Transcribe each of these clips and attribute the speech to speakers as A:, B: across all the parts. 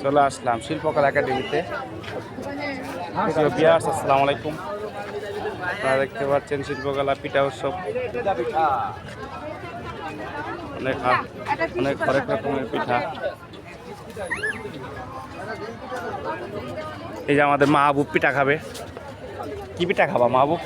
A: চলে আসলাম শিল্পকলা একাডেমিতে। বিয়ার্স, আসসালামু আলাইকুম। আপনারা দেখতে পাচ্ছেন শিল্পকলা পিঠা উৎসব। অনেক অনেক হরেক রকমের পিঠা। এই যে আমাদের মাহবুব পিঠা খাবে। কি পিঠা খাবা মাহবুব?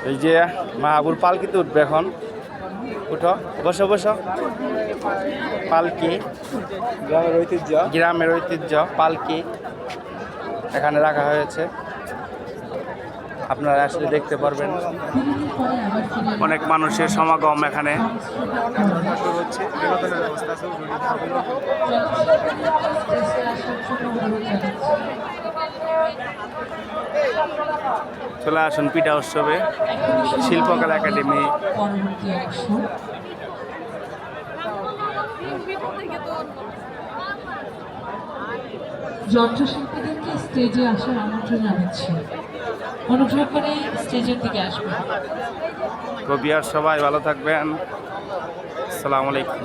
A: এই যে মাহবুর পালকিতে উঠবে এখন। উঠো, বসো বসো। পালকি গ্রামের ঐতিহ্য পালকি এখানে রাখা হয়েছে। আপনারা আসলে দেখতে পারবেন অনেক মানুষের সমাগম এখানে। চলে আসুন পিঠা উৎসবে শিল্পকলা একাডেমি।
B: যন্ত্রশিল্পীদেরকে স্টেজে আসার আমন্ত্রণ জানাচ্ছি। অনুগ্রহ করে স্টেজের দিকে আসবেন।
A: তো বিয়ার সবাই ভালো থাকবেন। আসসালামু আলাইকুম।